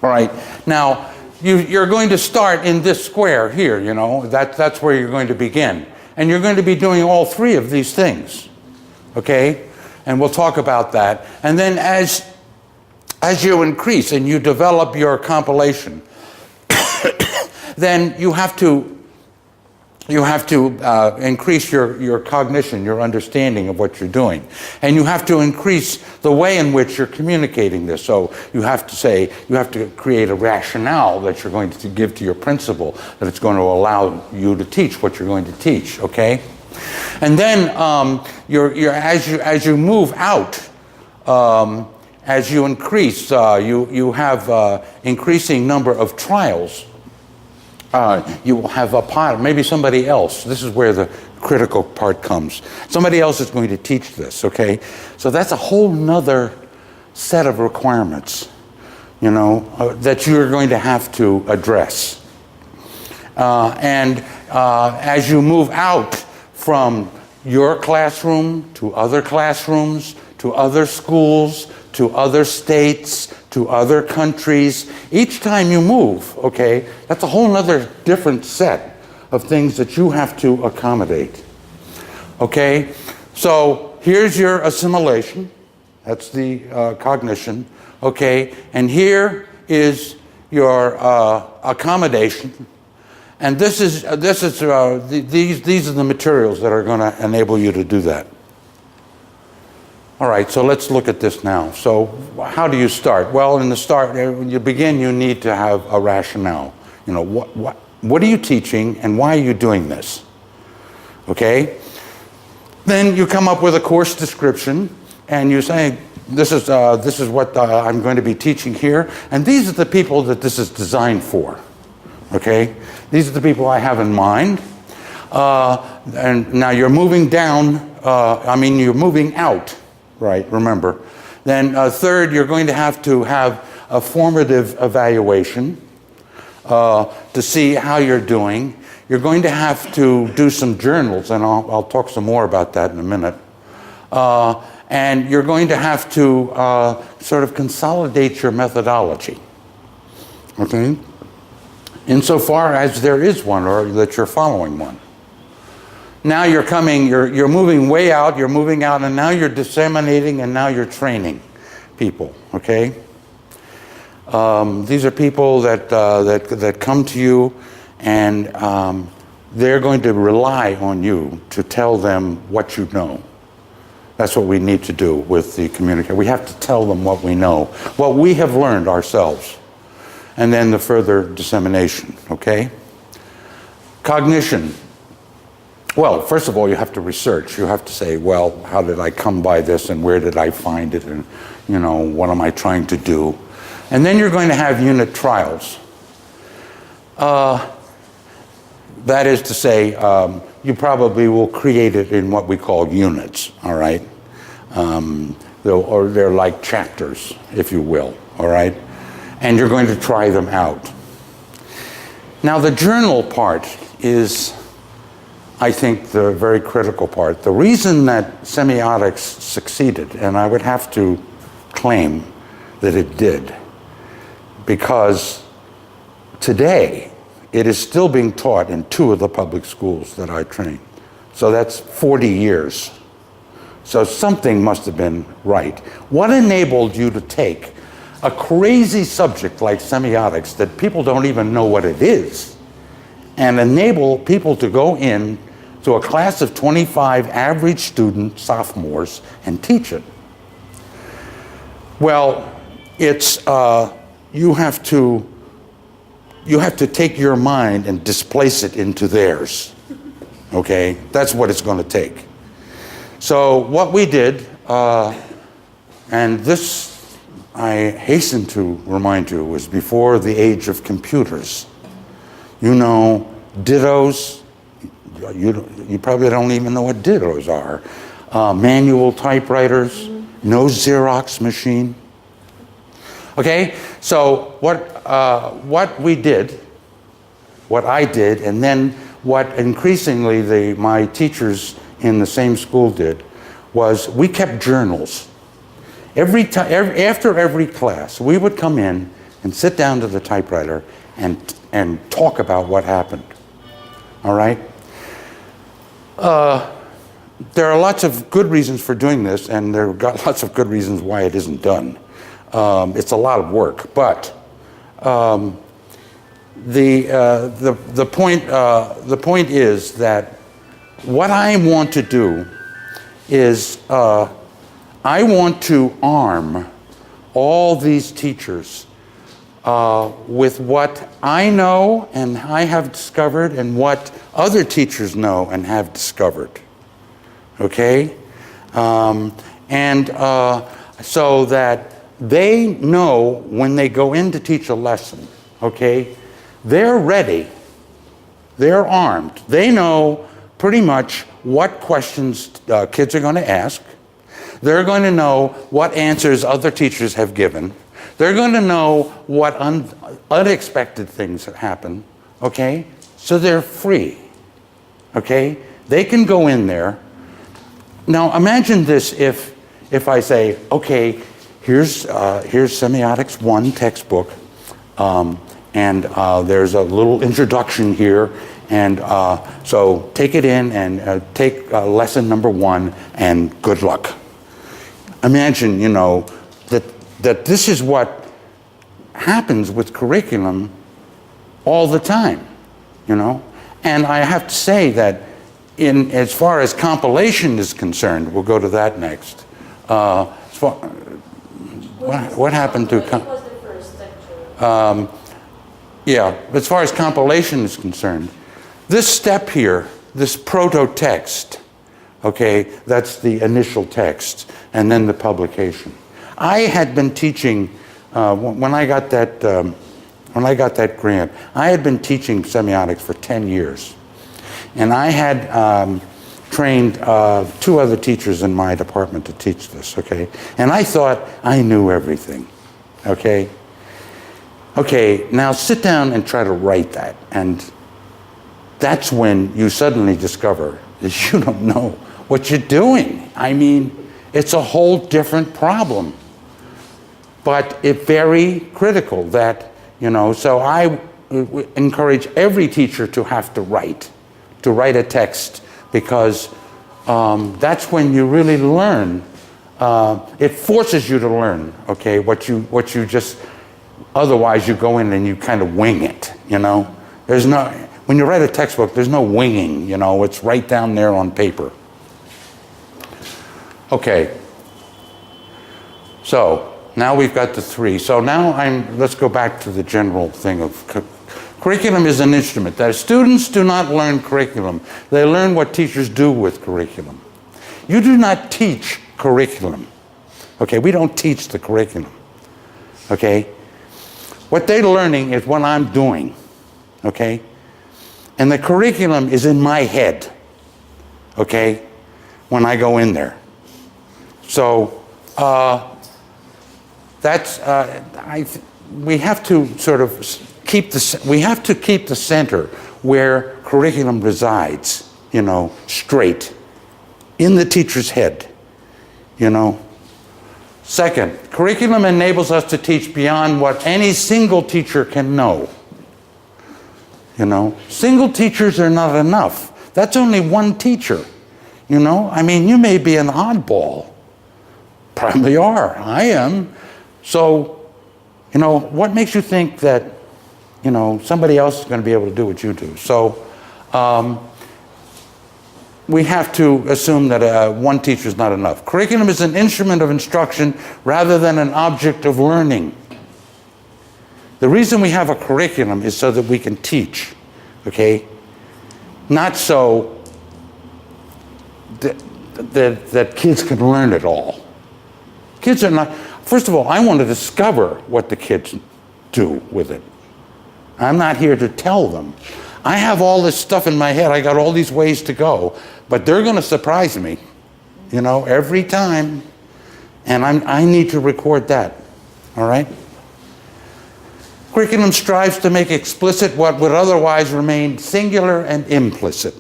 All right, now you're going to start in this square here, you know, that's where you're going to begin. And you're going to be doing all three of these things, okay? And we'll talk about that. And then as you increase and you develop your compilation, then you have to increase your cognition, your understanding of what you're doing. And you have to increase the way in which you're communicating this. So you have to create a rationale that you're going to give to your principal, that it's going to allow you to teach what you're going to teach, okay? And then as you move out, as you increase, you have increasing number of trials. You will have a pilot, maybe somebody else. This is where the critical part comes. Somebody else is going to teach this, okay? So that's a whole nother set of requirements, you know, that you're going to have to address. And as you move out from your classroom to other classrooms, to other schools, to other states, to other countries, each time you move, okay, that's a whole other different set of things that you have to accommodate. Okay, so here's your assimilation, that's the cognition, okay, and here is your accommodation, and these are the materials that are going to enable you to do that. All right, so let's look at this now. So how do you start? Well, in the start, when you begin, you need to have a rationale. You know, what are you teaching and why are you doing this? Okay? Then you come up with a course description and you say, this is what I'm going to be teaching here, and these are the people that this is designed for. Okay? These are the people I have in mind. And now you're moving down, you're moving out. Right, remember. Then third, you're going to have a formative evaluation to see how you're doing. You're going to have to do some journals, and I'll talk some more about that in a minute. And you're going to have to sort of consolidate your methodology, okay? Insofar as there is one, or that you're following one. Now you're moving way out, you're moving out, and now you're disseminating, and now you're training people, okay? These are people that come to you, and they're going to rely on you to tell them what you know. That's what we need to do with the communicator. We have to tell them what we know, what we have learned ourselves, and then the further dissemination, okay? Cognition. Well, first of all, you have to research. You have to say, well, how did I come by this, and where did I find it, and, you know, what am I trying to do? And then you're going to have unit trials. That is to say, you probably will create it in what we call units, all right? Or they're like chapters, if you will, all right? And you're going to try them out. Now, the journal part is, I think, the very critical part. The reason that semiotics succeeded, and I would have to claim that it did, because today it is still being taught in 2 of the public schools that I trained. So that's 40 years. So something must have been right. What enabled you to take a crazy subject like semiotics that people don't even know what it is, and enable people to go in to a class of 25 average student sophomores and teach it? Well, it's you have to take your mind and displace it into theirs. Okay, that's what it's going to take. So what we did, and this I hasten to remind you, was before the age of computers. You know, dittos. You probably don't even know what dittos are. Manual typewriters, no Xerox machine. Okay, so what we did, what I did, and then what increasingly my teachers in the same school did, was we kept journals. After every class, we would come in and sit down to the typewriter and talk about what happened. All right? There are lots of good reasons for doing this, and there are lots of good reasons why it isn't done. It's a lot of work, but the point is that what I want to do is I want to arm all these teachers with what I know and I have discovered and what other teachers know and have discovered. Okay? So that they know when they go in to teach a lesson, okay, they're ready, they're armed, they know pretty much what questions kids are going to ask, they're going to know what answers other teachers have given, they're going to know what unexpected things happen, okay, so they're free, okay, they can go in there. Now imagine this if I say, okay, here's Semiotics 1 textbook, and there's a little introduction here, and so take it in and take lesson number 1, and good luck. Imagine, you know, that this is what happens with curriculum all the time, you know, and I have to say that as far as compilation is concerned, we'll go to that next. What happened to? It was the first lecture. Yeah, as far as compilation is concerned, this step here, this proto-text, okay, that's the initial text, and then the publication. I had been teaching when I got that grant. I had been teaching semiotics for 10 years. And I had trained 2 other teachers in my department to teach this, okay? And I thought I knew everything, okay? Okay, now sit down and try to write that. And that's when you suddenly discover that you don't know what you're doing. I mean, it's a whole different problem. But it's very critical that, you know, so I encourage every teacher to have to write a text, because that's when you really learn. It forces you to learn, okay, what you just, otherwise you go in and you kind of wing it, you know. When you write a textbook, there's no winging, you know, it's right down there on paper. Okay, so now we've got the 3. So now let's go back to the general thing of curriculum is an instrument. That students do not learn curriculum. They learn what teachers do with curriculum. You do not teach curriculum. Okay, we don't teach the curriculum. Okay? What they're learning is what I'm doing. Okay? And the curriculum is in my head. Okay? When I go in there. So, we have to sort of keep the center where curriculum resides, you know, straight in the teacher's head, you know. Second, curriculum enables us to teach beyond what any single teacher can know. You know, single teachers are not enough. That's only one teacher, you know. I mean, you may be an oddball. Probably are. I am. So, you know, what makes you think that, you know, somebody else is going to be able to do what you do? So we have to assume that one teacher is not enough. Curriculum is an instrument of instruction rather than an object of learning. The reason we have a curriculum is so that we can teach, okay? Not so that kids can learn it all. Kids are not, first of all, I want to discover what the kids do with it. I'm not here to tell them. I have all this stuff in my head. I got all these ways to go, but they're going to surprise me, you know, every time. And I need to record that, all right? Curriculum strives to make explicit what would otherwise remain singular and implicit.